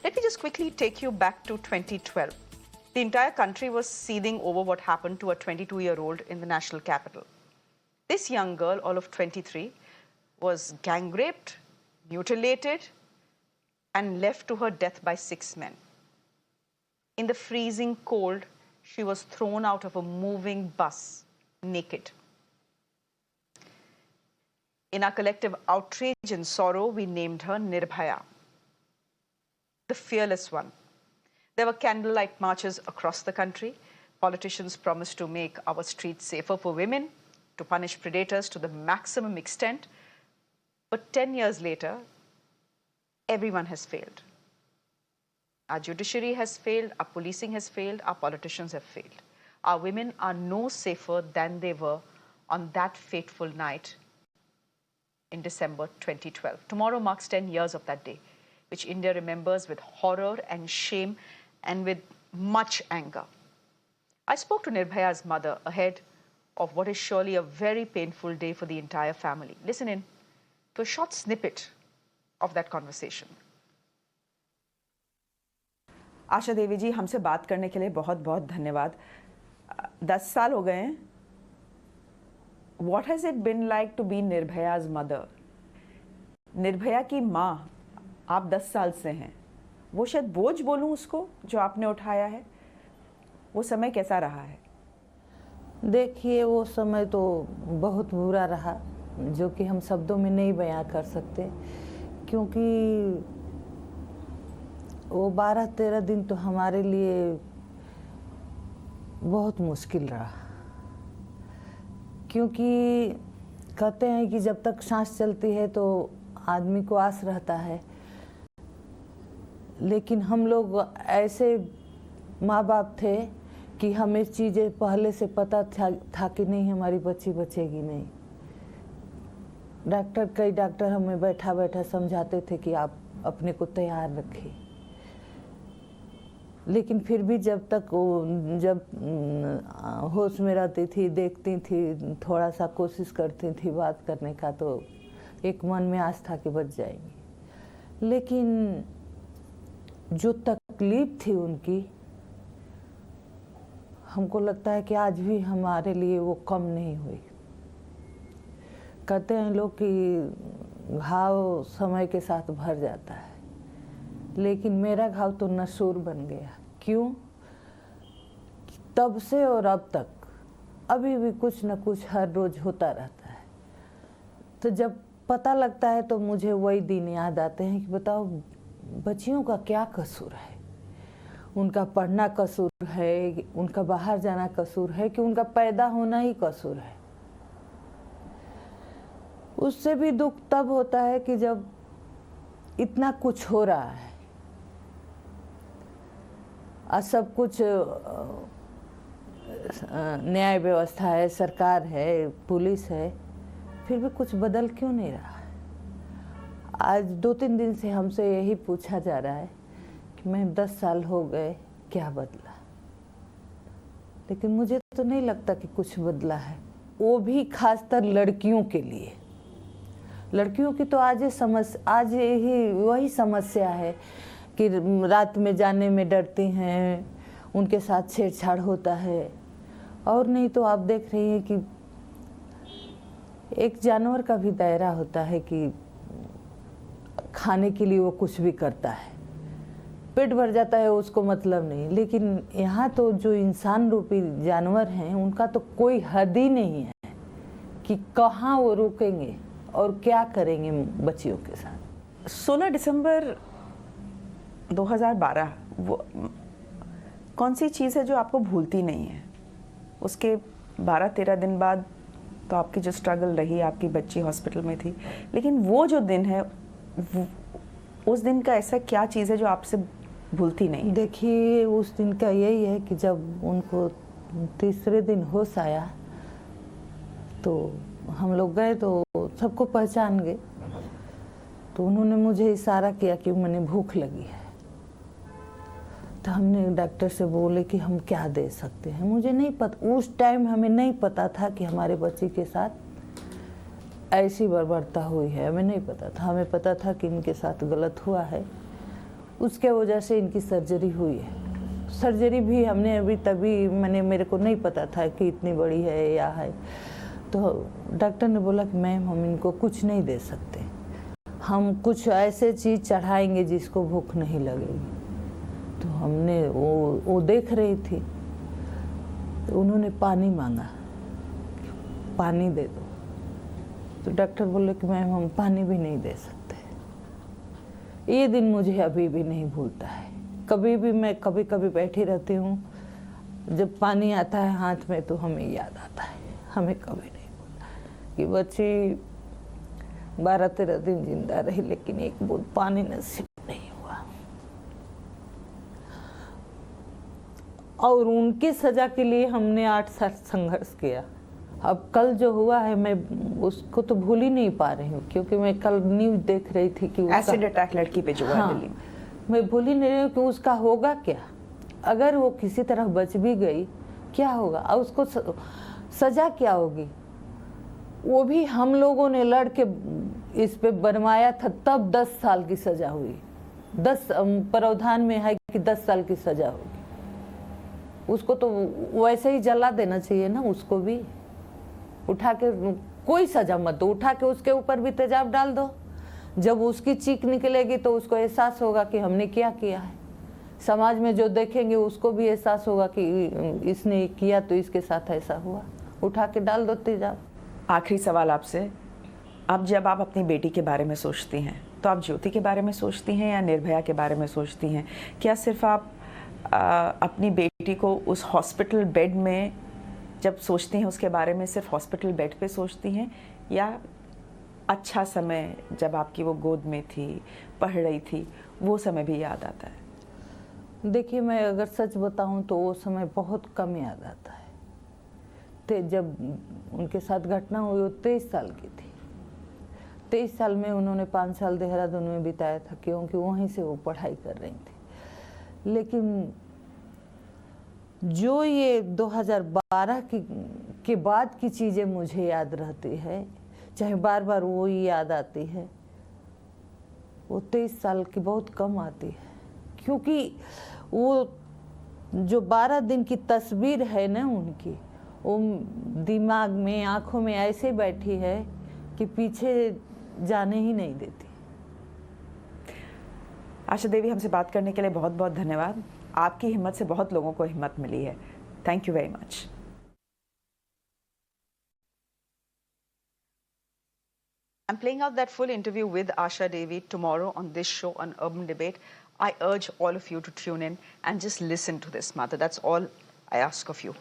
Let me just quickly take you back to 2012. The entire country was seething over what happened to a 22-year-old in the national capital. This young girl, all of 23, was gang raped, mutilated, and left to her death by 6 men. In the freezing cold, she was thrown out of a moving bus, naked. In our collective outrage and sorrow, we named her Nirbhaya, the fearless one. There were candlelight marches across the country. Politicians promised to make our streets safer for women, to punish predators to the maximum extent. But 10 years later, everyone has failed. Our judiciary has failed, our policing has failed, our politicians have failed. Our women are no safer than they were on that fateful night in December 2012. Tomorrow marks 10 years of that day, which India remembers with horror and shame and with much anger. I spoke to Nirbhaya's mother ahead of what is surely a very painful day for the entire family. Listen in to a short snippet of that conversation. Asha Devi जी, हमसे बात करने के लिए बहुत बहुत धन्यवाद। 10 साल हो गए हैं। What has it been like to be निर्भया's mother? Nirbhaya की माँ, आप 10 साल से हैं। वो शायद बोझ बोलूँ उसको जो आपने उठाया है, वो समय कैसा रहा है? देखिए, वो समय तो बहुत बुरा रहा, जो कि हम शब्दों में नहीं बयां कर सकते, क्योंकि वो 12-13 दिन तो हमारे लिए बहुत मुश्किल रहा। क्योंकि कहते हैं कि जब तक सांस चलती है तो आदमी को आस रहता है, लेकिन हम लोग ऐसे माँ बाप थे कि हमें चीज़ें पहले से पता था कि नहीं, हमारी बच्ची बचेगी नहीं। कई डॉक्टर हमें बैठा बैठा समझाते थे कि आप अपने को तैयार रखिए, लेकिन फिर भी जब होश में रहती थी, देखती थी, थोड़ा सा कोशिश करती थी बात करने का, तो एक मन में आस था कि बच जाएंगी। लेकिन जो तकलीफ थी उनकी, हमको लगता है कि आज भी हमारे लिए वो कम नहीं हुई। कहते हैं लोग कि घाव समय के साथ भर जाता है, लेकिन मेरा घाव तो नसूर बन गया। क्यों? तब से और अब तक अभी भी कुछ न कुछ हर रोज होता रहता है। तो जब पता लगता है तो मुझे वही दिन याद आते हैं कि बताओ, बच्चियों का क्या कसूर है? उनका पढ़ना कसूर है, उनका बाहर जाना कसूर है, कि उनका पैदा होना ही कसूर है? उससे भी दुख तब होता है कि जब इतना कुछ हो रहा है और सब कुछ न्याय व्यवस्था है, सरकार है, पुलिस है, फिर भी कुछ बदल क्यों नहीं रहा है? आज 2-3 दिन से हमसे यही पूछा जा रहा है कि मैं 10 साल हो गए, क्या बदला? लेकिन मुझे तो नहीं लगता कि कुछ बदला है। वो भी खासकर लड़कियों के लिए। लड़कियों की तो आज ही वही समस्या है कि रात में जाने में डरती हैं, उनके साथ छेड़छाड़ होता है। और नहीं तो आप देख रही हैं कि एक जानवर का भी दायरा होता है कि खाने के लिए वो कुछ भी करता है, पेट भर जाता है, उसको मतलब नहीं। लेकिन यहाँ तो जो इंसान रूपी जानवर हैं, उनका तो कोई हद ही नहीं है कि कहाँ वो रुकेंगे और क्या करेंगे बच्चियों के साथ। 16 दिसंबर 2012 वो कौन सी चीज़ है जो आपको भूलती नहीं है? उसके 12-13 दिन बाद तो आपकी जो स्ट्रगल रही, आपकी बच्ची हॉस्पिटल में थी, लेकिन वो जो दिन है, उस दिन का ऐसा क्या चीज़ है जो आपसे भूलती नहीं? देखिए, उस दिन का यही है कि जब उनको तीसरे दिन होश आया तो हम लोग गए तो सबको पहचान गए। तो उन्होंने मुझे इशारा किया कि मैंने भूख लगी है। तो हमने डॉक्टर से बोले कि हम क्या दे सकते हैं। मुझे नहीं पता, उस टाइम हमें नहीं पता था कि हमारे बच्चे के साथ ऐसी बर्बरता हुई है। हमें नहीं पता था। हमें पता था कि इनके साथ गलत हुआ है उसके वजह से इनकी सर्जरी हुई है। सर्जरी भी हमने अभी तभी मेरे को नहीं पता था कि इतनी बड़ी है या है। तो डॉक्टर ने बोला कि मैम हम इनको कुछ नहीं दे सकते, हम कुछ ऐसे चीज़ चढ़ाएंगे जिसको भूख नहीं लगेगी। तो हमने वो देख रही थी, तो उन्होंने पानी मांगा, पानी दे दो। तो डॉक्टर बोले कि मैम हम पानी भी नहीं दे सकते। ये दिन मुझे अभी भी नहीं भूलता है। कभी भी मैं कभी कभी बैठी रहती हूँ, जब पानी आता है हाथ में तो हमें याद आता है, हमें कभी नहीं भूलता कि बच्ची 12-13 दिन जिंदा रही लेकिन एक बूंद पानी नसीब नहीं हुआ। और उनकी सजा के लिए हमने 8 साल संघर्ष किया। अब कल जो हुआ है मैं उसको तो भूल ही नहीं पा रही हूँ, क्योंकि मैं कल न्यूज देख रही थी कि एसिड अटैक लड़की पे जो हुआ हाँ, दिल्ली में। मैं भूल ही नहीं रही हूँ कि उसका होगा क्या। अगर वो किसी तरह बच भी गई क्या होगा, और उसको सजा क्या होगी। वो भी हम लोगों ने लड़ के इस पे बनवाया था, तब 10 साल की सजा हुई। 10 प्रावधान में है कि 10 साल की सजा होगी। उसको तो वैसे ही जला देना चाहिए ना, उसको भी उठा के कोई सजा मत दो, उठा के उसके ऊपर भी तेजाब डाल दो। जब उसकी चीख निकलेगी तो उसको एहसास होगा कि हमने क्या किया है। समाज में जो देखेंगे उसको भी एहसास होगा कि इसने किया तो इसके साथ ऐसा हुआ। उठा के डाल दो तेजाब। आखिरी सवाल आपसे, अब जब आप अपनी बेटी के बारे में सोचती हैं तो आप ज्योति के बारे में सोचती हैं या निर्भया के बारे में सोचती हैं? क्या सिर्फ आप अपनी बेटी को उस हॉस्पिटल बेड में जब सोचती हैं उसके बारे में सिर्फ हॉस्पिटल बेड पे सोचती हैं, या अच्छा समय जब आपकी वो गोद में थी, पढ़ रही थी, वो समय भी याद आता है? देखिए, मैं अगर सच बताऊं तो वो समय बहुत कम याद आता है। जब उनके साथ घटना हुई वो 23 साल की थी। 23 साल में उन्होंने 5 साल देहरादून में बिताया था, क्योंकि वहीं से वो पढ़ाई कर रही थी। लेकिन जो ये 2012 के बाद की चीज़ें मुझे याद रहती है, चाहे बार बार वो ही याद आती है, वो 23 साल की बहुत कम आती है। क्योंकि वो जो 12 दिन की तस्वीर है ना उनकी, वो दिमाग में, आंखों में ऐसे बैठी है कि पीछे जाने ही नहीं देती। आशा देवी, हमसे बात करने के लिए बहुत बहुत धन्यवाद। आपकी हिम्मत से बहुत लोगों को हिम्मत मिली है। Thank you very much. I'm playing out that full interview with Asha Devi tomorrow on this show on Urban Debate. I urge all of you to tune in and just listen to this mother. That's all I ask of you.